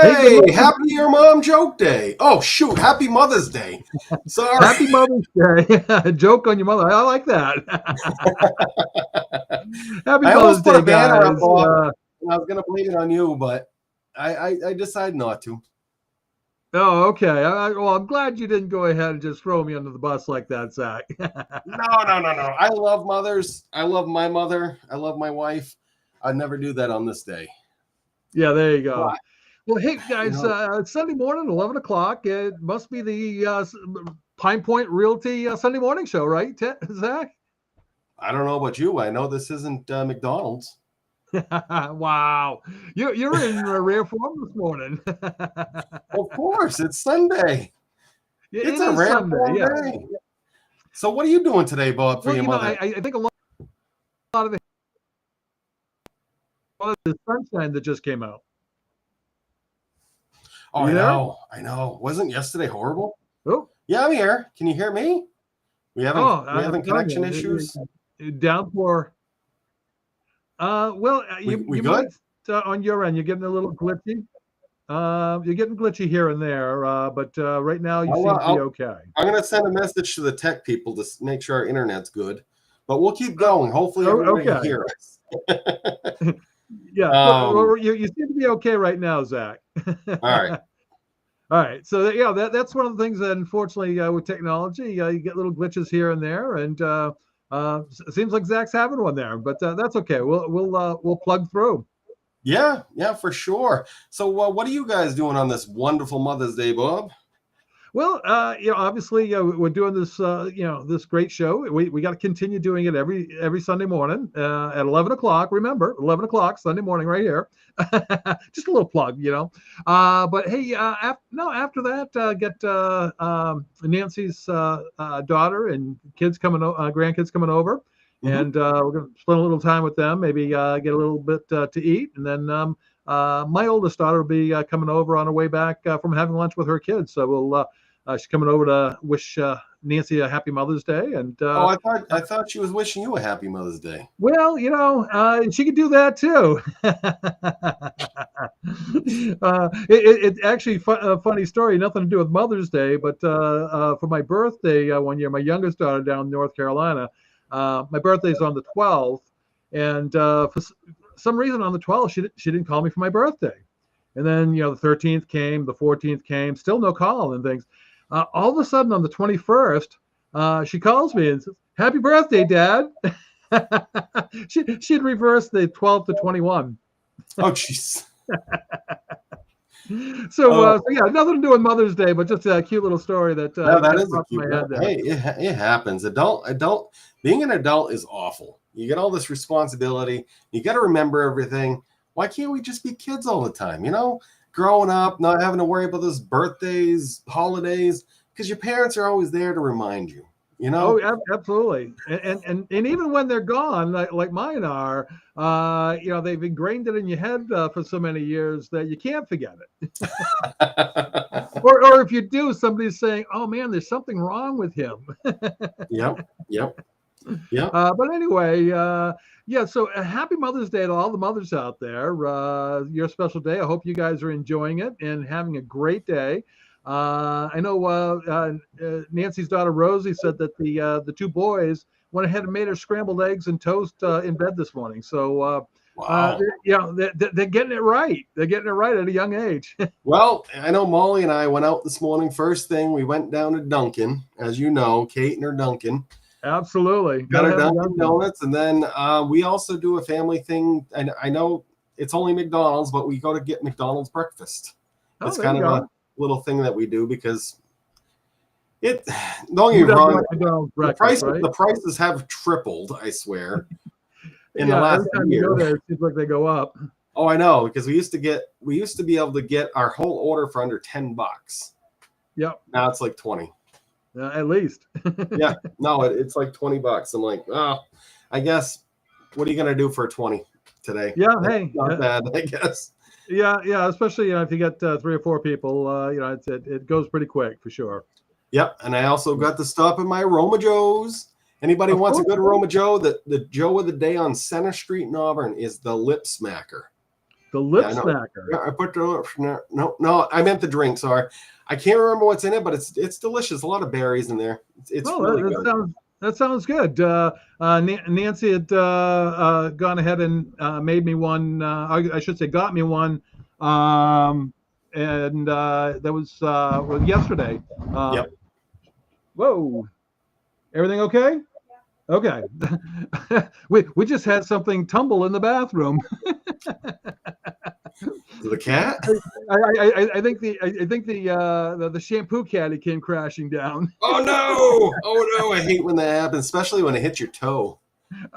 Hey, good Hey, morning. happy your mom joke day. Oh, shoot. Happy Mother's Day. Sorry. Happy Mother's Day. Joke on your mother. I like that. Happy I Mother's almost put a Day, banner up, guys. Bob, and I was going to blame it on you, but I decided not to. Oh, okay. Well, I'm glad you didn't go ahead and just throw me under the bus like that, Zach. No. I love mothers. I love my mother. I love my wife. I'd never do that on this day. Yeah, there you But, go. Well, hey, you guys, know, it's Sunday morning, 11 o'clock. It must be the PinePoint Realty Sunday morning show, right, Zach? I don't know about you. I know this isn't McDonald's. Wow. You're in rare form this morning. Of course, it's Sunday. It It's a is rare Sunday, form yeah. day. So what are you doing today, Bob, for Well, your mother? I think a lot of the sunshine that just came out. Oh, Are you I there? know. I know. Wasn't yesterday horrible? Oh, Yeah, I'm here. Can you hear me? We having we I'm having telling connection issues? you, downpour. Well, We you good? might on your end, you're getting a little glitchy. You're getting glitchy here and there, but right now you I'll, seem to be I'll okay. I'm gonna send a message to the tech people to make sure our internet's good. But we'll keep going. Hopefully everybody can Okay. hear us. Yeah. Um, Well, you seem to be okay right now, Zach. all right. All right. So yeah, that's one of the things that unfortunately with technology, you get little glitches here and there, and it seems like Zach's having one there, but that's okay. We'll plug through. Yeah, for sure. So what are you guys doing on this wonderful Mother's Day, Bob? Well, obviously, we're doing this, this great show. We got to continue doing it every Sunday morning at 11 o'clock. Remember, 11 o'clock Sunday morning, right here. Just a little plug. But hey, after that, get Nancy's daughter and grandkids coming over, Mm-hmm. and we're gonna spend a little time with them. Maybe get a little bit to eat, and then my oldest daughter will be coming over on her way back from having lunch with her kids. So she's coming over to wish Nancy a happy Mother's Day, and Oh, I thought she was wishing you a happy Mother's Day. well, she could do that too. It's actually a funny story, nothing to do with Mother's Day, but for my birthday one year, my youngest daughter down in North Carolina, my birthday's on the 12th, and for some reason on the 12th she didn't call me for my birthday, and then the 13th came, the 14th came, still no call and things. All of a sudden on the 21st, she calls me and says, "Happy birthday, Dad." She'd reversed the 12 to 21. Oh, jeez. So yeah, nothing to do with Mother's Day, but just a cute little story that No, that kind of is a popped in cute my one. head there. Hey, it happens. Being an adult is awful. You get all this responsibility. You got to remember everything. Why can't we just be kids all the time? Growing up, not having to worry about those birthdays, holidays, because your parents are always there to remind you. Oh, absolutely. And even when they're gone, like mine are, they've ingrained it in your head for so many years that you can't forget it. Or if you do, somebody's saying, "Oh man, there's something wrong with him." Yep. But anyway, yeah. So happy Mother's Day to all the mothers out there. Your special day. I hope you guys are enjoying it and having a great day. I know Nancy's daughter Rosie said that the two boys went ahead and made her scrambled eggs and toast in bed this morning. So Wow. they're getting it right. They're getting it right at a young age. Well, I know Molly and I went out this morning. First thing, we went down to Dunkin', as you know, Kate and her Dunkin'. Absolutely. Got Gotta our have the Dunkin' Donuts, and then we also do a family thing. And I know it's only McDonald's, but we go to get McDonald's breakfast. Oh, It's there kind you of go. a little thing that we do because it. Don't get Who me doesn't wrong, like McDonald's breakfast, right? the prices have tripled. I swear, in the Yeah, last every time you year. go there, it seems like they go up. Oh, I know, because we used to be able to get our whole order for under $10. Yep, Now it's like 20. at least. Yeah, no, it's like $20. I'm like, oh, I guess. What are you gonna do for 20 today? Yeah, That's hey, not bad, I guess. yeah. Especially if you get 3 or 4 people, it goes pretty quick for sure. Yep, and I also got to stop at my Roma Joe's. Anybody Of wants a course. good Roma Joe? The Joe of the day on Center Street in Auburn is the Lip Smacker. The lip Yeah, I know. smacker. Yeah, I put the lip snacker. No, I meant the drink. Sorry, I can't remember what's in it, but it's delicious. A lot of berries in there. It's Oh, really that good. sounds good. Nancy had gone ahead and made me one. I should say, got me one, and that was yesterday. Yep. Whoa, everything okay? Okay. We just had something tumble in the bathroom. The cat? I think the shampoo caddy came crashing down. Oh no! Oh no! I hate when that happens, especially when it hits your toe.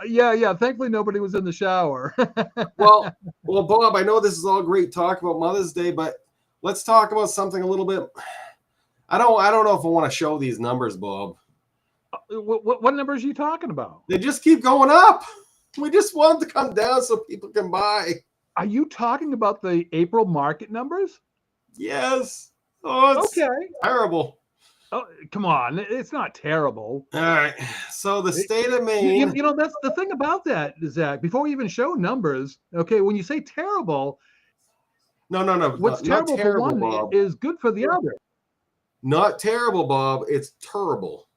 Yeah. Thankfully, nobody was in the shower. Well, Bob, I know this is all great talk about Mother's Day, but let's talk about something a little bit. I don't know if I want to show these numbers, Bob. What numbers are you talking about? They just keep going up. We just want them to come down so people can buy. Are you talking about the April market numbers? Yes. Oh, it's okay. terrible. Oh, come on. It's not terrible. All right. So the state of Maine. You know, that's the thing about that, Zach. Before we even show numbers, okay, when you say terrible, No. what's terrible for one Bob. is good for the other. Not terrible, Bob. It's terrible.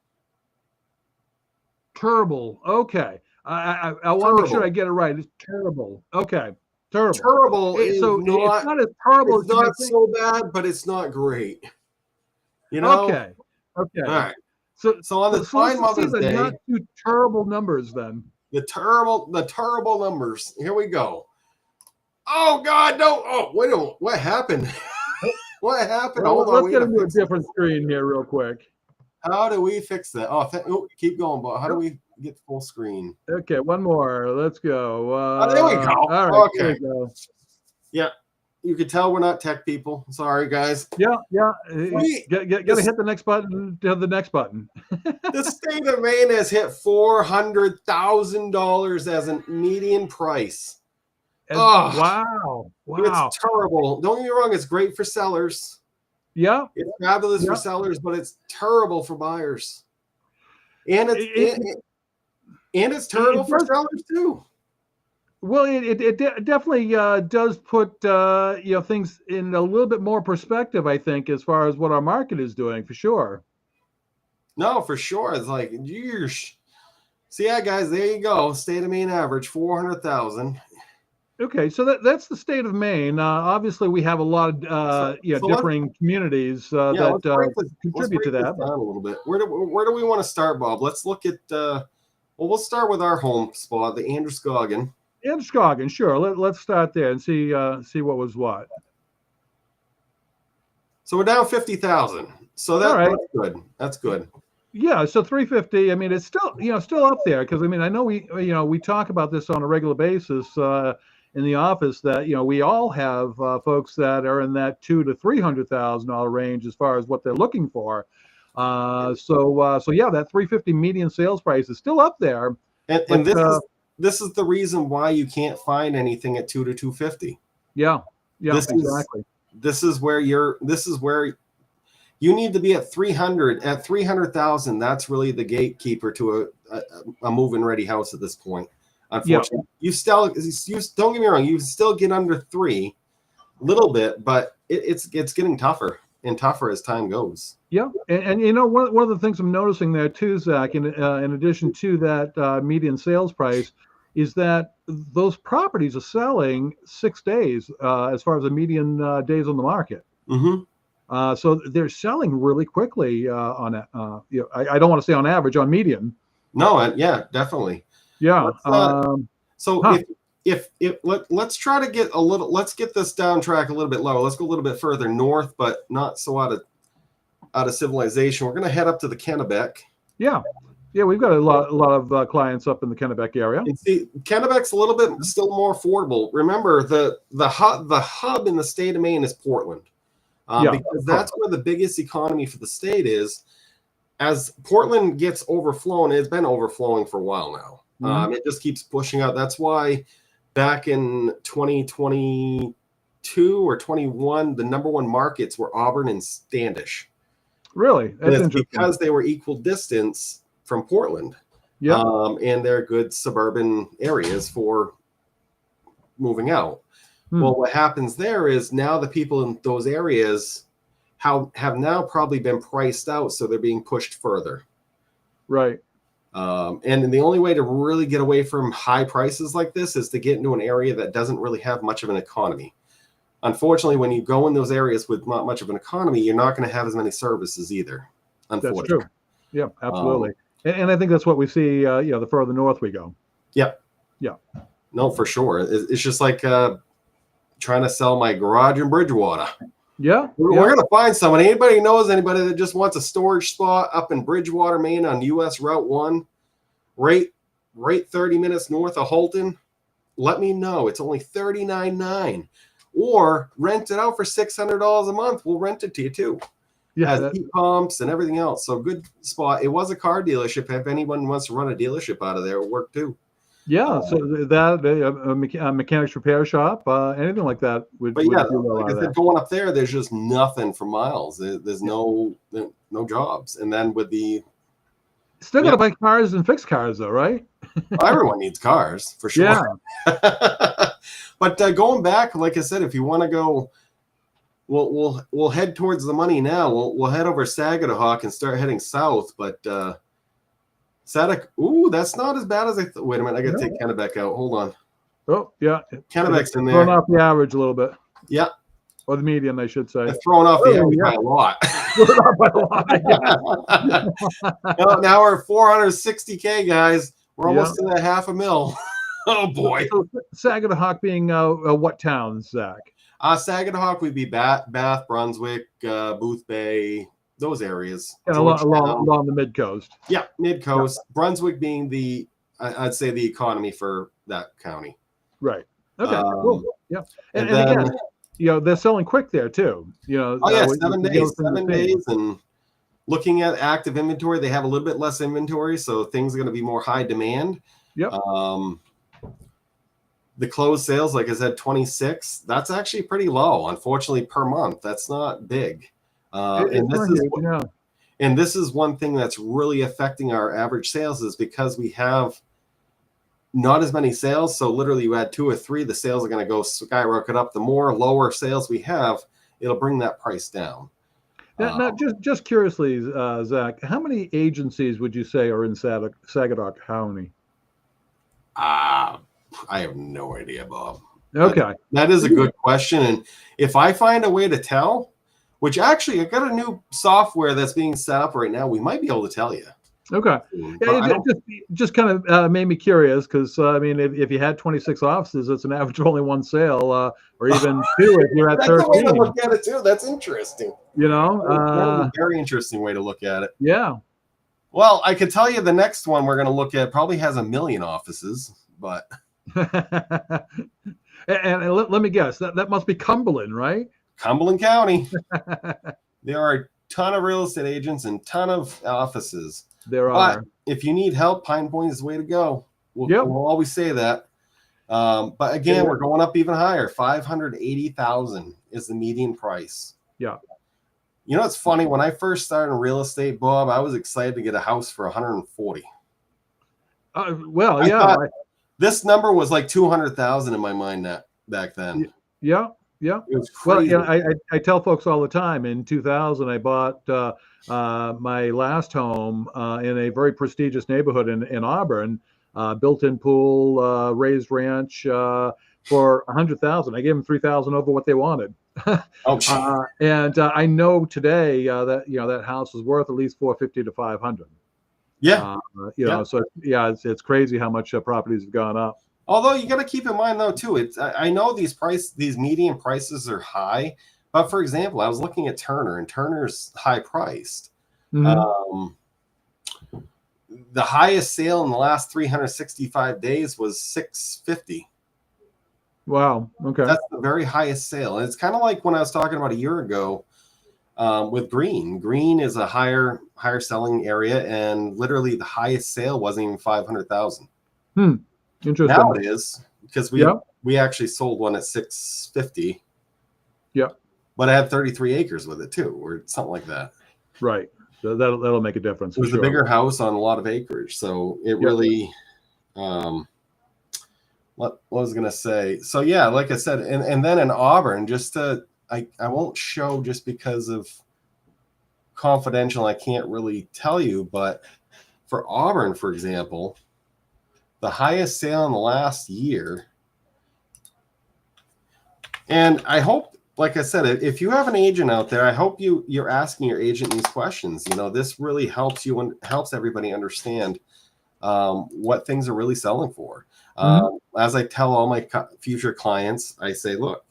Terrible. Okay. I want to make sure I get it right. It's terrible. Okay. Terrible. Terrible is so not, it's not as terrible. It's not so bad, but it's not great. You know. Okay. All right. So on the fine Mother's Day, not too terrible numbers then. The terrible numbers. Here we go. Oh God, no! Oh, wait a minute. What happened? What happened? Well, let's get into a different screen here real quick. How do we fix that? Oh, keep going, but how do we get full screen? Okay, one more. Let's go. There we go. All right. Okay. There we go. Yeah. You can tell we're not tech people. Sorry, guys. Yeah. Gotta hit the next button to the next button. The state of Maine has hit $400,000 as a median price. Wow. It's terrible. Don't get me wrong. It's great for sellers. Yeah. It's fabulous for sellers, but it's terrible for buyers. And it's terrible for sellers too. Well, it definitely does put things in a little bit more perspective, I think, as far as what our market is doing, for sure. No, for sure. It's like, yeesh. So yeah, guys, there you go. State of Maine average 400,000. Okay, so that's the state of Maine. Obviously, we have a lot of differing communities that contribute to that. Down a little bit. Where do we want to start, Bob? Let's look at. We'll start with our home spot, the Androscoggin. Androscoggin, sure. Let's start there and see what was what. So we're down 50,000. So that's good. That's good. Yeah, so 350. I mean, it's still up there because I mean I know we talk about this on a regular basis in the office that we all have folks that are in that $200,000 to $300,000 range as far as what they're looking for. So yeah, that 350 median sales price is still up there. And this is the reason why you can't find anything at 2 to 250. Yeah, exactly. This is where you need to be at 300. At 300,000, that's really the gatekeeper to a move-in ready house at this point. Unfortunately, you don't get me wrong, you still get under 3 a little bit, but it's getting tougher and tougher as time goes. Yeah, and one of the things I'm noticing there too, Zach, in addition to that median sales price, is that those properties are selling 6 days as far as the median days on the market. Mm-hmm. So they're selling really quickly on I don't want to say on average, on median. No, yeah, definitely. Yeah. Let's try to get let's get this down track a little bit lower. Let's go a little bit further north, but not so out of civilization. We're going to head up to the Kennebec. Yeah, we've got a lot of clients up in the Kennebec area. And see, Kennebec's a little bit still more affordable. Remember, the hub in the state of Maine is Portland, because that's where the biggest economy for the state is. As Portland gets overflown, it's been overflowing for a while now. Mm-hmm. It just keeps pushing out. That's why back in 2022 or 21, the number one markets were Auburn and Standish. Really? That's because they were equal distance from Portland. Yeah. And they're good suburban areas for moving out. Well, what happens there is now the people in those areas have now probably been priced out, so they're being pushed further. Right. And the only way to really get away from high prices like this is to get into an area that doesn't really have much of an economy. Unfortunately, when you go in those areas with not much of an economy, you're not going to have as many services either. That's Unfortunately. true. Yeah, absolutely. And I think that's what we see, the further north we go. Yep. Yeah. No, for sure. It's just like trying to sell my garage in Bridgewater. Yeah. We're going to find someone. Anybody knows anybody that just wants a storage spot up in Bridgewater, Maine on US Route 1, right 30 minutes north of Holton? Let me know. It's only $39.9. Or rent it out for $600 a month. We'll rent it to you too. Yeah. Has heat pumps and everything else. So good spot. It was a car dealership. If anyone wants to run a dealership out of there, it'll work too. Yeah. So that a mechanics repair shop, anything like that would. But yeah, do well like I said, going up there, there's just nothing for miles. There's no jobs. And then with the still got to buy cars and fix cars though, right? Everyone needs cars for sure. Yeah. But going back, like I said, if you want to go, we'll head towards the money now. We'll head over Sagadahoc and start heading south. But that's not as bad as I thought. Wait a minute, I got to take Kennebec out. Hold on. Oh yeah, Kennebec's in there. Throwing off the average a little bit. Yeah. Or the median, I should say. Throwing off the average by a lot. Now we're 460K, guys. We're almost to that $500,000. Oh boy. So, Sagadahoc being what towns, Zach? Sagadahoc would be Bath, Brunswick, Booth Bay, those areas. And along the mid coast. Yeah, mid coast. Yeah. Brunswick being I'd say the economy for that county. Right. Okay. Cool. Yeah. And then, again, they're selling quick there too. Oh yeah, 7 days. 7 days, and looking at active inventory, they have a little bit less inventory, so things are going to be more high demand. Yep. The closed sales, like I said, 26. That's actually pretty low, unfortunately, per month. That's not big. And this is one thing that's really affecting our average sales is because we have not as many sales. So literally you add 2 or 3, the sales are going to go skyrocket up. The more lower sales we have, it'll bring that price down. Now, just curiously, Zach, how many agencies would you say are in Sagadahoc County? I have no idea, Bob. Okay. That is a good question. And if I find a way to tell, which actually I got a new software that's being set up right now, we might be able to tell you. Okay. It just kind of made me curious because, if you had 26 offices, it's an average of only 1 sale or even 2 if you're at 13. That's a way to look at it too. That's interesting. That's a very interesting way to look at it. Yeah. Well, I can tell you the next one we're going to look at probably has 1 million offices, but... and let me guess, that must be Cumberland, right? Cumberland County. There are a ton of real estate agents and ton of offices. There are. But if you need help, PinePoint is the way to go. We'll always say that. But again, we're going up even higher. 580,000 is the median price. Yeah. It's funny. When I first started in real estate, Bob, I was excited to get a house for 140. This number was like 200,000 in my mind back then. Yeah. Yeah. It was crazy. Well, I tell folks all the time. In 2000, I bought my last home in a very prestigious neighborhood in Auburn, built-in pool, raised ranch for 100,000. I gave them 3,000 over what they wanted. And I know today that that house is worth at least 450 to 500. Yeah. So it's crazy how much properties have gone up. Although you got to keep in mind though too, I know these median prices are high, but for example, I was looking at Turner, and Turner's high priced. Mm-hmm. The highest sale in the last 365 days was 650. Wow. Okay. That's the very highest sale. And it's kind of like when I was talking about a year ago with Green. Green is a higher selling area, and literally the highest sale wasn't even 500,000. Interesting. Now it is, because we actually sold one at 650. Yeah. But I had 33 acres with it too, or something like that. Right. So that'll make a difference. It was a bigger house on a lot of acreage, so it really what was I going to say? So yeah, like I said, and then in Auburn, just to, I won't show just because of confidential. I can't really tell you, but for Auburn, for example, the highest sale in the last year. And I hope, like I said, if you have an agent out there, I hope you're asking your agent these questions. You know, this really helps you and helps everybody understand what things are really selling for. As I tell all my future clients, I say, look,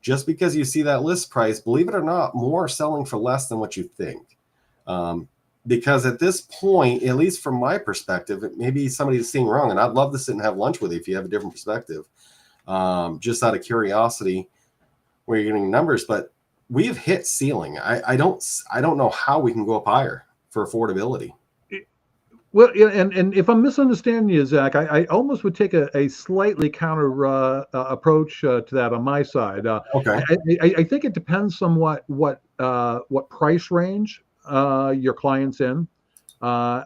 just because you see that list price, believe it or not, more are selling for less than what you think. Because at this point, at least from my perspective, maybe somebody's seeing wrong, and I'd love to sit and have lunch with you if you have a different perspective, just out of curiosity, where you're getting numbers. But we've hit ceiling. I don't know how we can go up higher for affordability. Well, yeah, and if I'm misunderstanding you, Zach, I almost would take a slightly counter approach to that on my side. Okay. I think it depends somewhat what price range your client's in,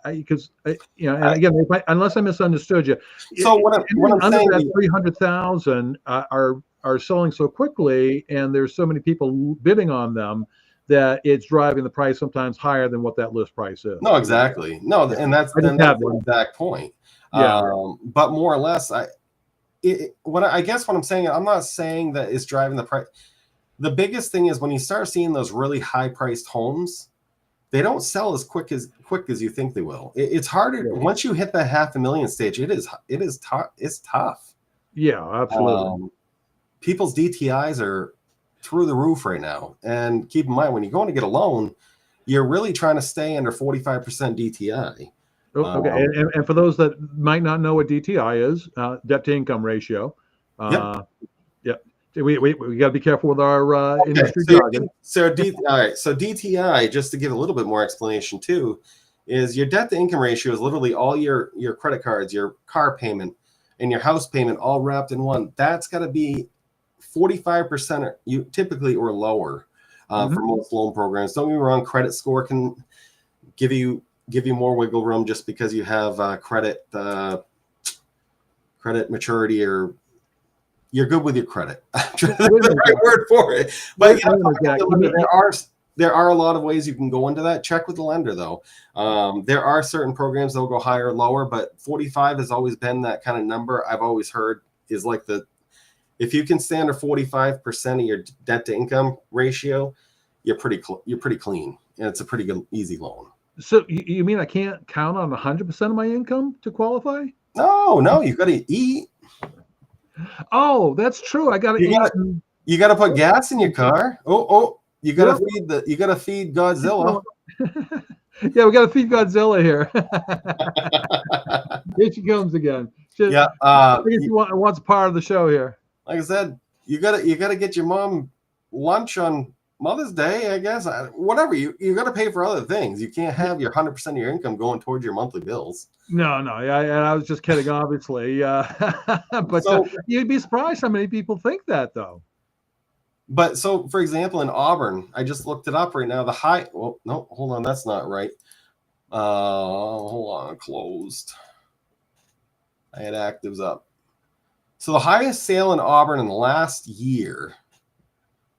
because you know, and again, unless I misunderstood you, So what I'm under saying, that 300,000 are selling so quickly, and there's so many people bidding on them that it's driving the price sometimes higher than what that list price is. no, exactly. No, Yeah. and that's I just had the one. exact point. Yeah. But more or less, I guess what I'm saying, I'm not saying that it's driving the price. The biggest thing is when you start seeing those really high priced homes, they don't sell as quick as you think they will. It's harder once you hit that $500,000 stage. It's tough. Yeah, absolutely. People's DTIs are through the roof right now. And keep in mind, when you're going to get a loan, you're really trying to stay under 45% DTI. Okay, and for those that might not know what DTI is, debt to income ratio. Yep. Yeah, we got to be careful with our industry so jargon. all right. So DTI, just to give a little bit more explanation too, is your debt to income ratio is literally all your credit cards, your car payment, and your house payment all wrapped in one. That's got to be 45% you typically or lower for most loan programs. Don't get me wrong, credit score can give you more wiggle room just because you have credit maturity, or you're good with your credit. The right word for it. But there are a lot of ways you can go into that. Check with the lender though. There are certain programs that will go higher or lower, but 45 has always been that kind of number. I've always heard is like if you can stay under 45% of your debt to income ratio, you're pretty clean, and it's a pretty good easy loan. So you mean I can't count on 100% of my income to qualify? No, you got to eat. Oh, that's true. I got to eat. You got to put gas in your car. You got to feed Godzilla. Yeah, we got to feed Godzilla here. Here she comes again. I guess she wants part of the show here. Like I said, you got to get your mom lunch on Mother's Day, I guess. Whatever, you got to pay for other things. You can't have your 100% of your income going towards your monthly bills. No, I was just kidding, obviously. But you'd be surprised how many people think that, though. But so, for example, in Auburn, I just looked it up right now. Hold on, that's not right. Hold on, closed. I had actives up. So the highest sale in Auburn in the last year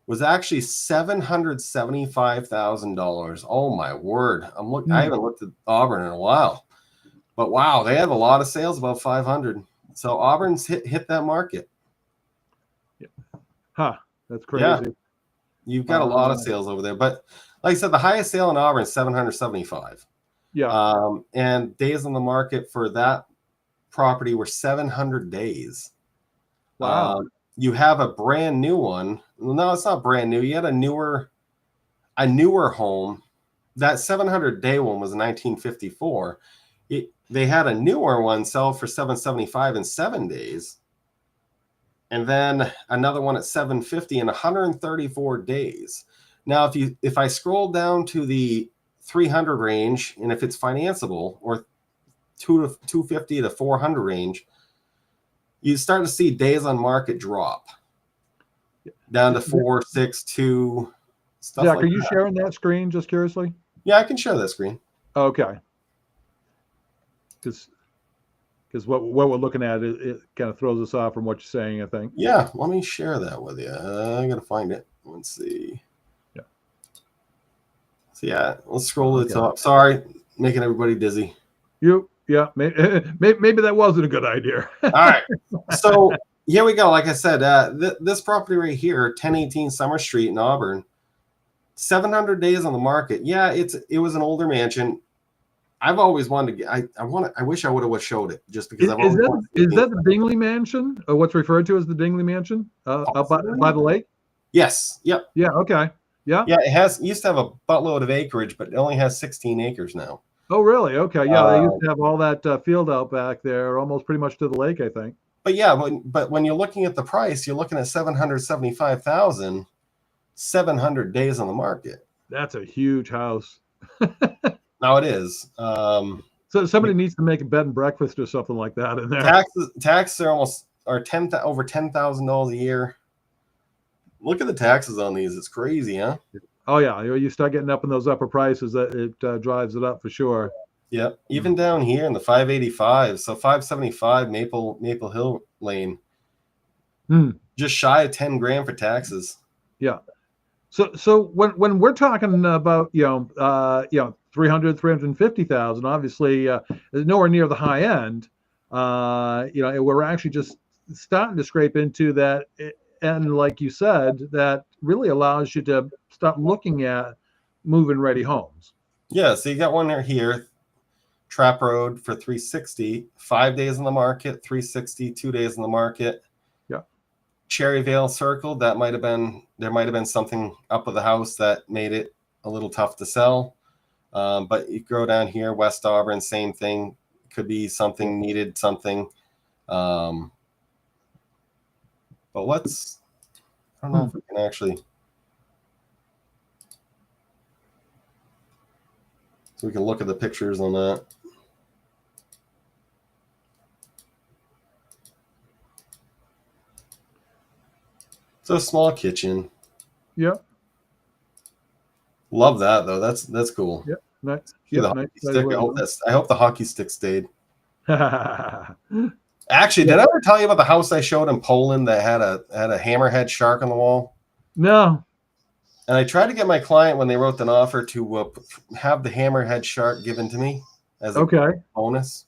was actually $775,000. Oh my word! I haven't looked at Auburn in a while, but wow, they have a lot of sales above 500. So Auburn's hit that market. Huh? That's crazy. Yeah, you've got a lot of sales over there. But like I said, the highest sale in Auburn is 775. Yeah. And days on the market for that property were 700 days. Wow. You have a brand new one. No, it's not brand new. You had a newer home. That 700-day one was 1954. They had a newer one sell for 775 in 7 days. And then another one at 750 in 134 days. Now, if I scroll down to the 300 range, and if it's financeable, or 250 to 400 range, you start to see days on market drop down to 4, 6, 2. Stuff Jack, like are you sharing that screen? Just curiously. Yeah, I can share that screen. Okay. Because because what we're looking at, it kind of throws us off from what you're saying, I think. Yeah, let me share that with you. I gotta find it. Let's see. Yeah. So yeah, let's scroll to the Okay. top. Sorry, making everybody dizzy. Yeah, maybe that wasn't a good idea. All right. So here we go. Like I said, this property right here, 1018 Summer Street in Auburn, 700 days on the market. Yeah, it was an older mansion. I've always wanted to get. I wish I would have showed it just because I've always wanted to Is that the Dingley Mansion, or what's referred to as the Dingley Mansion, up by the lake? Yes. Yep. Yeah. Okay. Yeah. Yeah. It used to have a buttload of acreage, but it only has 16 acres now. Oh, really? Okay. Yeah, they used to have all that field out back there, almost pretty much to the lake, I think. But yeah, but when you're looking at the price, you're looking at 775,000, 700 days on the market. That's a huge house. Now it is. So somebody needs to make a bed and breakfast or something like that in there. Taxes are over $10,000 a year. Look at the taxes on these; it's crazy, huh? Oh yeah, you start getting up in those upper prices, that it drives it up for sure. Yep. Even down here in the 585, so 575 Maple Hill Lane, just shy of 10 grand for taxes. Yeah. So when we're talking about 300, 350,000, obviously nowhere near the high end. We're actually just starting to scrape into that, and like you said, that really allows you to start looking at move-in ready homes. Yeah, so you got one here, Trap Road for 360, 5 days on the market, 360, 2 days on the market. Yeah. Cherryvale Circle, there might have been something up with the house that made it a little tough to sell. But you go down here, West Auburn, same thing. Could be something needed, something. But I don't know if we can actually. So we can look at the pictures on that. It's a small kitchen. Yeah. Love that though. That's cool. Yep. Nice. I hope the hockey stick stayed. Actually, did I ever tell you about the house I showed in Poland that had a hammerhead shark on the wall? No. And I tried to get my client when they wrote an offer to have the hammerhead shark given to me as a bonus.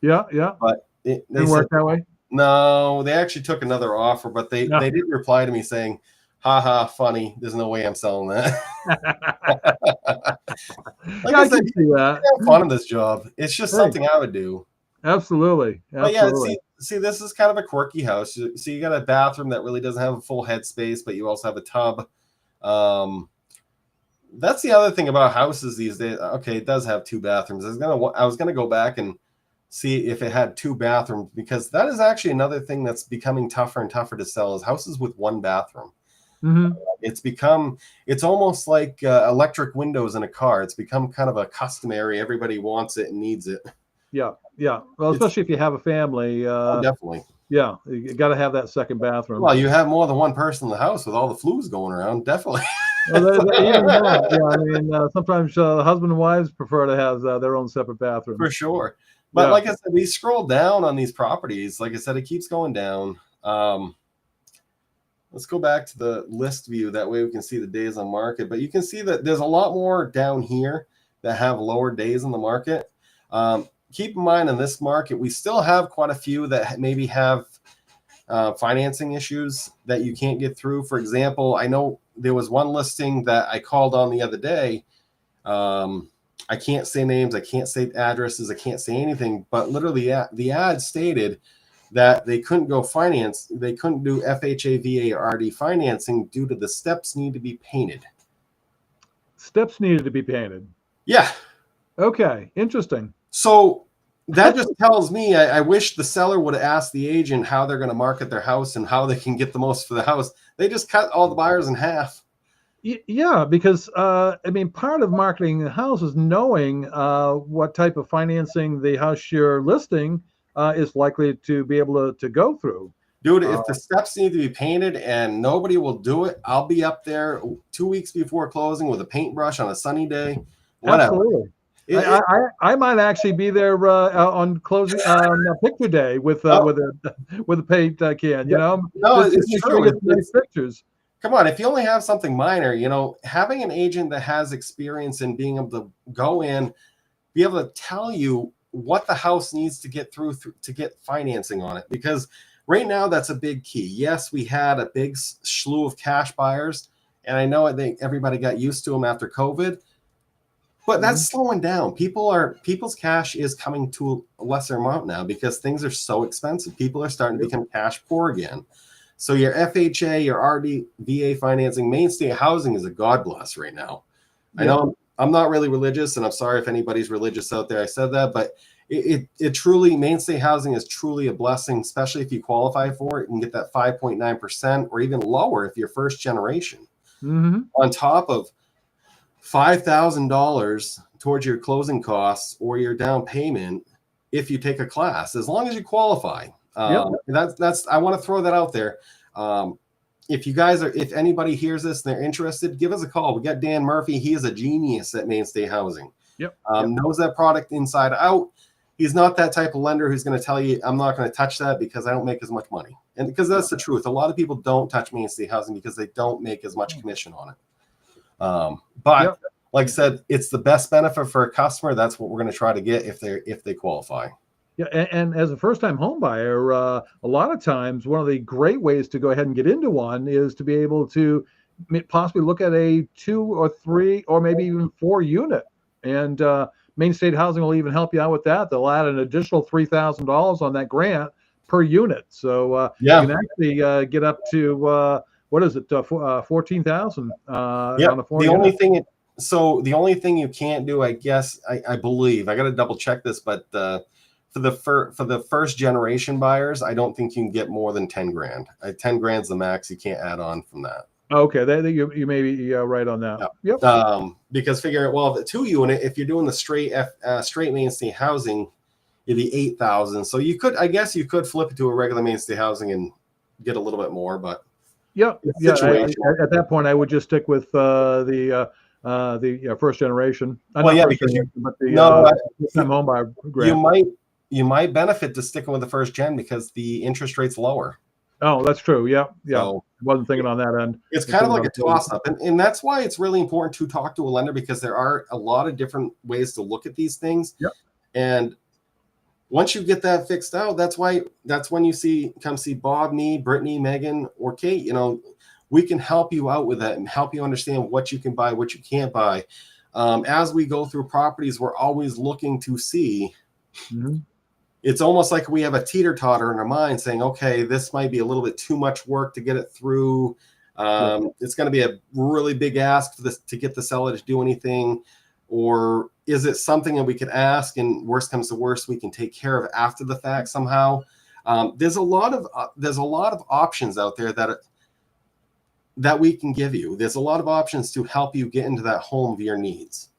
Yeah. But they didn't work that way. No, they actually took another offer, but they did reply to me saying, "Ha, funny. There's no way I'm selling that." I can see that. I have fun in this job. It's just something I would do. Absolutely. But yeah, see, this is kind of a quirky house. So you got a bathroom that really doesn't have a full head space, but you also have a tub. That's the other thing about houses these days. Okay, it does have 2 bathrooms. I was gonna go back and see if it had 2 bathrooms, because that is actually another thing that's becoming tougher and tougher to sell, is houses with 1 bathroom. It's almost like electric windows in a car. It's become kind of a customary. Everybody wants it and needs it. Yeah. Well, especially if you have a family. Definitely. Yeah, you got to have that second bathroom. Well, you have more than one person in the house with all the flus going around. Definitely. I mean, sometimes husband and wives prefer to have their own separate bathroom. For sure. But like I said, we scroll down on these properties. Like I said, it keeps going down. Let's go back to the list view. That way we can see the days on market. But you can see that there's a lot more down here that have lower days on the market. Keep in mind, in this market, we still have quite a few that maybe have financing issues that you can't get through. For example, I know there was one listing that I called on the other day. I can't say names, I can't say addresses, I can't say anything, but literally the ad stated that they couldn't go finance, they couldn't do FHA, VA, or RD financing due to the steps need to be painted. Steps needed to be painted. Yeah. Okay, interesting. So that just tells me I wish the seller would have asked the agent how they're going to market their house and how they can get the most for the house. They just cut all the buyers in half. Yeah, because I mean, part of marketing the house is knowing what type of financing the house you're listing is likely to be able to go through. Dude, if the steps need to be painted and nobody will do it, I'll be up there 2 weeks before closing with a paintbrush on a sunny day. Whatever. Absolutely. It, it, I might actually be there on closing picture day oh, with a paint can. yeah. No, Just it's make sure we true. get some nice pictures. Come on, if you only have something minor, having an agent that has experience in being able to go in, be able to tell you what the house needs to get through to get financing on it. Because right now, that's a big key. Yes, we had a big slew of cash buyers, and I know everybody got used to them after COVID, but that's slowing down. People's cash is coming to a lesser amount now because things are so expensive. People are starting to become cash poor again. So your FHA, your RDVA financing, mainstay housing is a God bless right now. I know I'm not really religious, and I'm sorry if anybody's religious out there. I said that, but it truly, mainstay housing is truly a blessing, especially if you qualify for it and get that 5.9% or even lower if you're first generation. On top of $5,000 towards your closing costs or your down payment if you take a class, as long as you qualify. That's I want to throw that out there. If anybody hears this and they're interested, give us a call. We got Dan Murphy. He is a genius at Mainstay Housing. Knows that product inside out. He's not that type of lender who's going to tell you, I'm not going to touch that because I don't make as much money. And because that's the truth. A lot of people don't touch Mainstay Housing because they don't make as much commission on it. But like I said, it's the best benefit for a customer. That's what we're going to try to get if they qualify. Yeah, and as a first-time home buyer, a lot of times one of the great ways to go ahead and get into one is to be able to possibly look at a 2 or 3 or maybe even 4 unit. And Main State Housing will even help you out with that. They'll add an additional $3,000 on that grant per unit. So you can actually get up to what is it, 14,000 on a 4 unit. The only thing you can't do, I guess, I believe, I got to double check this, but for the first generation buyers, I don't think you can get more than 10 grand. 10 grand's the max. You can't add on from that. Okay, you may be right on that. Because figure it, well, the 2 unit, if you're doing the straight mainstay housing, it'd be 8,000. So I guess you could flip it to a regular mainstay housing and get a little bit more, but at that point I would just stick with the first generation. Home buyer grant. You might benefit to sticking with the first gen because the interest rate's lower. Oh, that's true. So, wasn't thinking on that end. It's kind of like a toss-up, and that's why it's really important to talk to a lender, because there are a lot of different ways to look at these things. And once you get that fixed out, that's when you come see Bob, me, Brittany, Megan, or Kate. We can help you out with that and help you understand what you can buy, what you can't buy. As we go through properties, we're always looking to see. It's almost like we have a teeter-totter in our mind saying, okay, this might be a little bit too much work to get it through. It's going to be a really big ask to get the seller to do anything. Or is it something that we could ask and worst comes to worst, we can take care of after the fact somehow? There's a lot of options out there that we can give you. There's a lot of options to help you get into that home of your needs.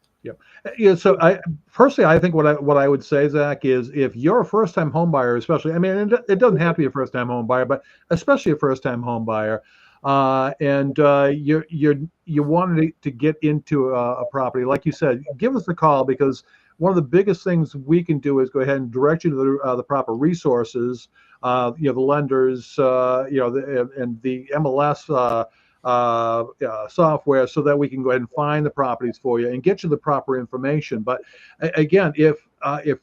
So I personally, I think what I would say, Zach, is if you're a first-time home buyer, especially, I mean, it doesn't have to be a first-time home buyer, but especially a first-time home buyer, and you wanted to get into a property, like you said, give us a call, because one of the biggest things we can do is go ahead and direct you to the proper resources, the lenders, and the MLS. Software, so that we can go ahead and find the properties for you and get you the proper information. But again, if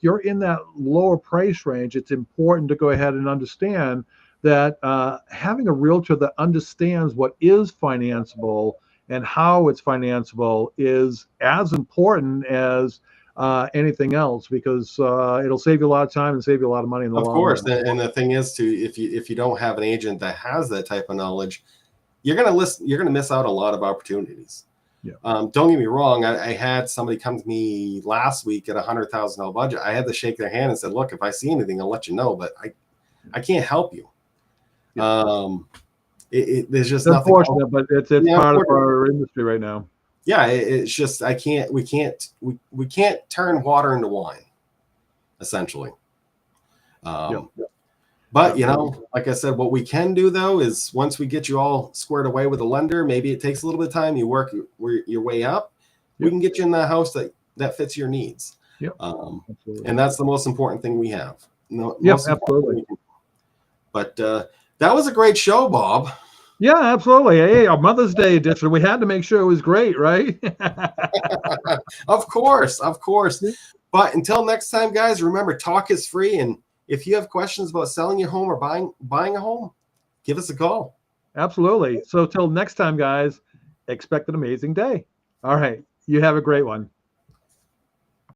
you're in that lower price range, it's important to go ahead and understand that having a realtor that understands what is financeable and how it's financeable is as important as anything else, because it'll save you a lot of time and save you a lot of money in the long run. Of course, and the thing is, too, if you don't have an agent that has that type of knowledge, you're gonna miss out a lot of opportunities. Don't get me wrong. I had somebody come to me last week at $100,000 budget. I had to shake their hand and said, "Look, if I see anything, I'll let you know, but I can't help you." There's just nothing. Unfortunate, but it's part of our industry right now. It's just we can't turn water into wine, essentially. But, like I said, what we can do, though, is once we get you all squared away with a lender, maybe it takes a little bit of time. You work your way up. We can get you in that house that that fits your needs. Yep. Absolutely. And that's the most important thing we have. No, Yep. most important Absolutely. thing we can. But that was a great show, Bob. Yeah, absolutely. Hey, our Mother's Day edition. We had to make sure it was great, right? Of course, of course. But until next time, guys, remember, talk is free. And if you have questions about selling your home or buying a home, give us a call. Absolutely. So till next time, guys, expect an amazing day. All right. You have a great one.